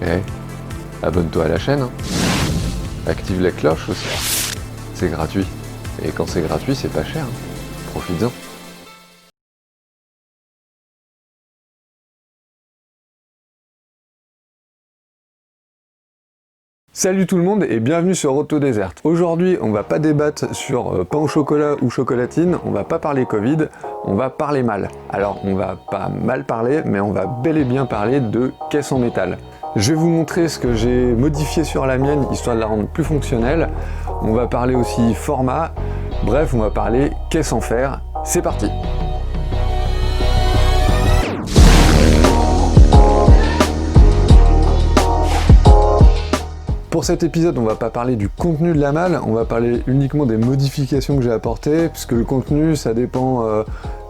Eh, abonne-toi à la chaîne, hein. Active la cloche aussi. C'est gratuit. Et quand c'est gratuit, c'est pas cher, hein. Profites-en. Salut tout le monde et bienvenue sur Auto Désert. Aujourd'hui, on va pas débattre sur pain au chocolat ou chocolatine, on va pas parler Covid, on va parler mal. Alors, on va pas mal parler, mais on va bel et bien parler de caisse en métal. Je vais vous montrer ce que j'ai modifié sur la mienne, histoire de la rendre plus fonctionnelle. On va parler aussi format, bref, on va parler caisse en fer. C'est parti! Pour cet épisode, on va pas parler du contenu de la malle, on va parler uniquement des modifications que j'ai apportées, puisque le contenu, ça dépend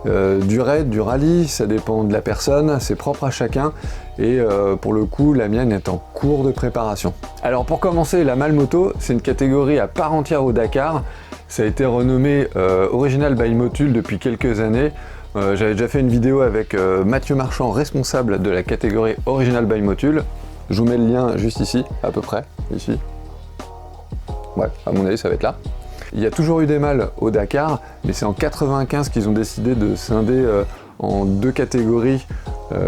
du raid, du rallye, ça dépend de la personne, c'est propre à chacun, et pour le coup, la mienne est en cours de préparation. Alors pour commencer, la malle moto, c'est une catégorie à part entière au Dakar, ça a été renommé Original by Motul depuis quelques années. J'avais déjà fait une vidéo avec Mathieu Marchand, responsable de la catégorie Original by Motul. Je vous mets le lien juste ici, à peu près, ici. Ouais, à mon avis, ça va être là. Il y a toujours eu des malles au Dakar, mais c'est en 95 qu'ils ont décidé de scinder en deux catégories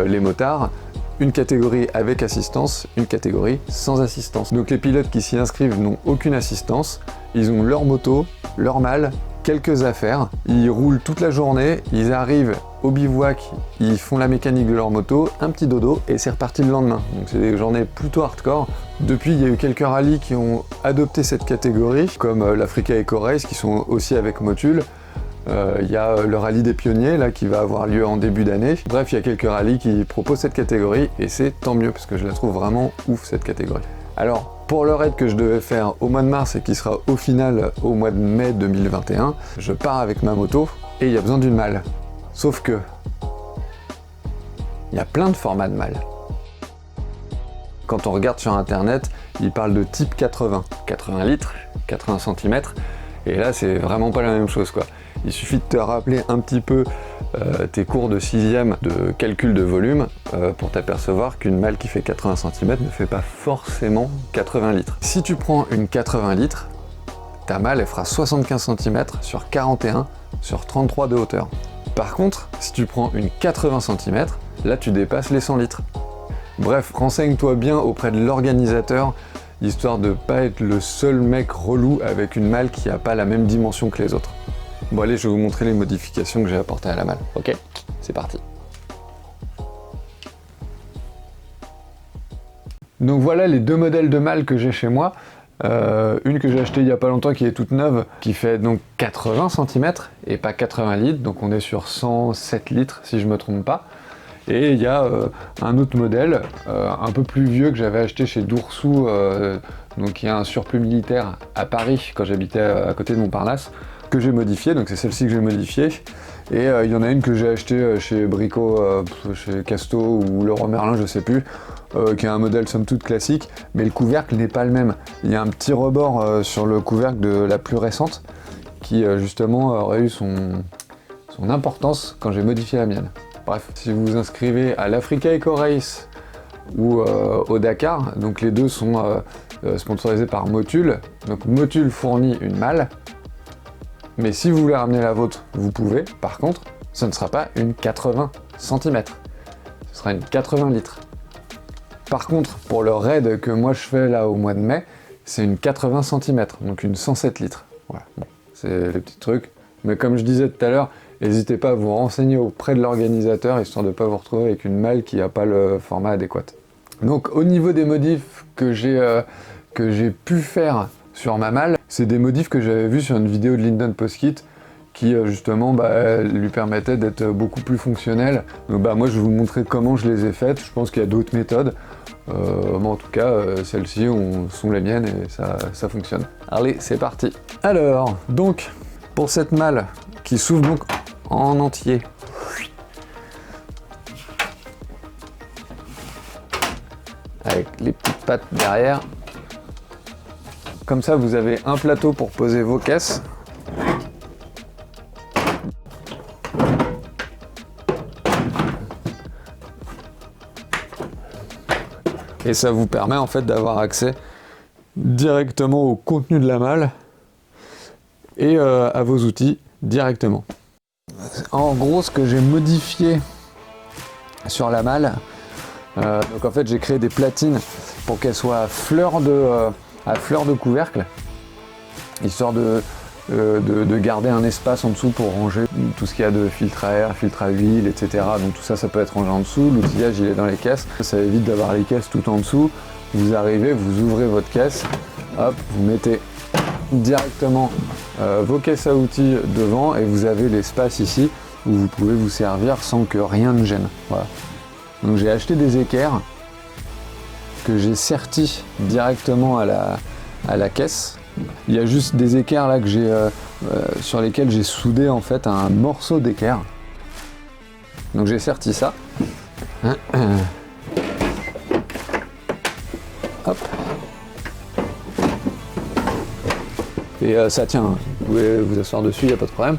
les motards. Une catégorie avec assistance, une catégorie sans assistance. Donc les pilotes qui s'y inscrivent n'ont aucune assistance, ils ont leur moto, leur malle, quelques affaires, ils roulent toute la journée, ils arrivent au bivouac, ils font la mécanique de leur moto, un petit dodo et c'est reparti le lendemain. Donc c'est des journées plutôt hardcore. Depuis, il y a eu quelques rallyes qui ont adopté cette catégorie, comme l'Africa Eco Race qui sont aussi avec Motul. Il y a le rallye des pionniers là qui va avoir lieu en début d'année. Bref, il y a quelques rallyes qui proposent cette catégorie et c'est tant mieux parce que je la trouve vraiment ouf cette catégorie. Alors, pour le raid que je devais faire au mois de mars et qui sera au final au mois de mai 2021, je pars avec ma moto et il y a besoin d'une malle. Sauf que, il y a plein de formats de malle. Quand on regarde sur internet, ils parlent de type 80, 80 litres, 80 cm, et là c'est vraiment pas la même chose quoi. Il suffit de te rappeler un petit peu tes cours de 6e de calcul de volume pour t'apercevoir qu'une malle qui fait 80 cm ne fait pas forcément 80 litres. Si tu prends une 80 litres, ta malle elle fera 75 cm sur 41 sur 33 de hauteur. Par contre, si tu prends une 80 cm, là tu dépasses les 100 litres. Bref, renseigne-toi bien auprès de l'organisateur, histoire de pas être le seul mec relou avec une malle qui n'a pas la même dimension que les autres. Bon allez, je vais vous montrer les modifications que j'ai apportées à la malle. Ok, c'est parti. Donc voilà les deux modèles de malle que j'ai chez moi. Une que j'ai achetée il n'y a pas longtemps qui est toute neuve, qui fait donc 80 cm et pas 80 litres, donc on est sur 107 litres si je me trompe pas. Et il y a un autre modèle, un peu plus vieux que j'avais acheté chez Doursou, donc il y a un surplus militaire à Paris quand j'habitais à côté de Montparnasse, que j'ai modifié, donc c'est celle-ci que j'ai modifiée. Et il y en a une que j'ai achetée chez Brico, chez Casto ou Leroy Merlin, je sais plus, qui est un modèle somme toute classique, mais le couvercle n'est pas le même. Il y a un petit rebord sur le couvercle de la plus récente, qui justement aurait eu son importance quand j'ai modifié la mienne. Bref, si vous vous inscrivez à l'Africa Eco Race ou au Dakar, donc les deux sont sponsorisés par Motul. Donc Motul fournit une malle, mais si vous voulez ramener la vôtre, vous pouvez. Par contre, ce ne sera pas une 80 cm, ce sera une 80 litres. Par contre, pour le raid que moi je fais là au mois de mai, c'est une 80 cm, donc une 107 litres. Voilà, bon, c'est les petits trucs. Mais comme je disais tout à l'heure, n'hésitez pas à vous renseigner auprès de l'organisateur, histoire de ne pas vous retrouver avec une malle qui n'a pas le format adéquat. Donc au niveau des modifs que j'ai pu faire sur ma malle, c'est des modifs que j'avais vus sur une vidéo de Lyndon Poskit qui justement lui permettait d'être beaucoup plus fonctionnel. Donc moi je vais vous montrer comment je les ai faites, je pense qu'il y a d'autres méthodes. En tout cas, celles-ci sont les miennes et ça fonctionne. Allez, c'est parti. Alors, donc, pour cette malle qui s'ouvre donc en entier, avec les petites pattes derrière, comme ça vous avez un plateau pour poser vos caisses. Et ça vous permet en fait d'avoir accès directement au contenu de la malle et à vos outils directement. En gros, ce que j'ai modifié sur la malle, donc en fait j'ai créé des platines pour qu'elles soient à fleur de couvercle, histoire de garder un espace en dessous pour ranger tout ce qu'il y a de filtre à air, filtre à huile, etc. Donc tout ça, ça peut être rangé en dessous. L'outillage, il est dans les caisses. Ça évite d'avoir les caisses tout en dessous. Vous arrivez, vous ouvrez votre caisse, hop, vous mettez directement vos caisses à outils devant et vous avez l'espace ici où vous pouvez vous servir sans que rien ne gêne. Voilà. Donc j'ai acheté des équerres que j'ai sertis directement à la caisse. Il y a juste des équerres là que j'ai sur lesquels j'ai soudé en fait un morceau d'équerre. Donc j'ai serti ça. Hop. Et ça tient, vous pouvez vous asseoir dessus, il n'y a pas de problème.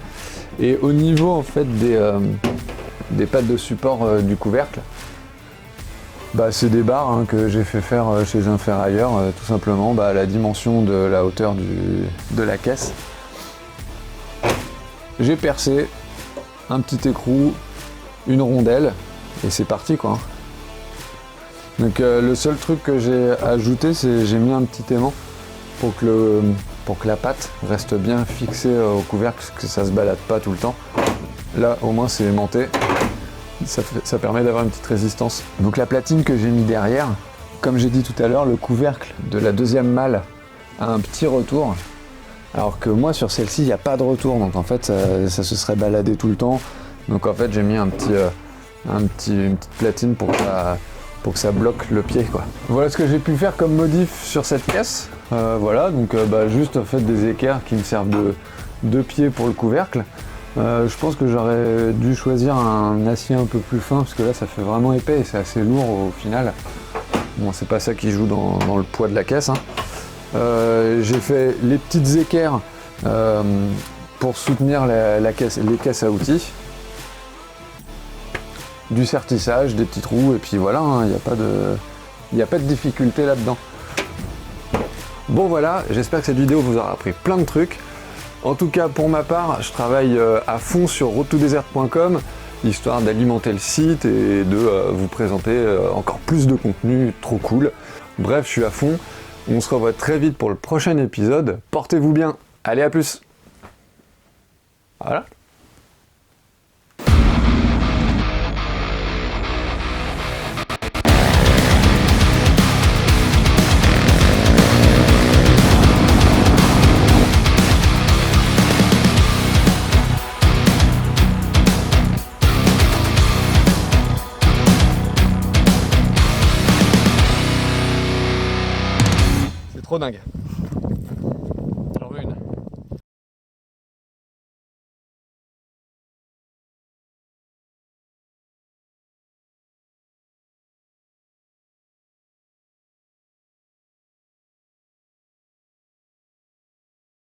Et au niveau en fait des pattes de support du couvercle, c'est des barres que j'ai fait faire chez un ferrailleur, tout simplement à la dimension de la hauteur de la caisse. J'ai percé un petit écrou, une rondelle, et c'est parti quoi. Donc le seul truc que j'ai ajouté, c'est j'ai mis un petit aimant pour que la patte reste bien fixée au couvercle, que ça se balade pas tout le temps. Là au moins c'est aimanté. Ça permet d'avoir une petite résistance. Donc la platine que j'ai mis derrière, comme j'ai dit tout à l'heure, le couvercle de la deuxième malle a un petit retour, alors que moi sur celle-ci il n'y a pas de retour, donc en fait ça se serait baladé tout le temps. Donc en fait j'ai mis une petite platine pour que ça bloque le pied quoi. Voilà ce que j'ai pu faire comme modif sur cette caisse. Voilà, donc juste en fait des équerres qui me servent de pied pour le couvercle. Je pense que j'aurais dû choisir un acier un peu plus fin parce que là ça fait vraiment épais et c'est assez lourd au final. Bon, c'est pas ça qui joue dans le poids de la caisse. J'ai fait les petites équerres pour soutenir les caisses à outils, du sertissage, des petits trous et puis voilà, il n'y a pas de difficulté là-dedans. Bon voilà, j'espère que cette vidéo vous aura appris plein de trucs. En tout cas, pour ma part, je travaille à fond sur roadtodesert.com, histoire d'alimenter le site et de vous présenter encore plus de contenu trop cool. Bref, je suis à fond. On se revoit très vite pour le prochain épisode. Portez-vous bien. Allez, à plus. Voilà. Trop dingue.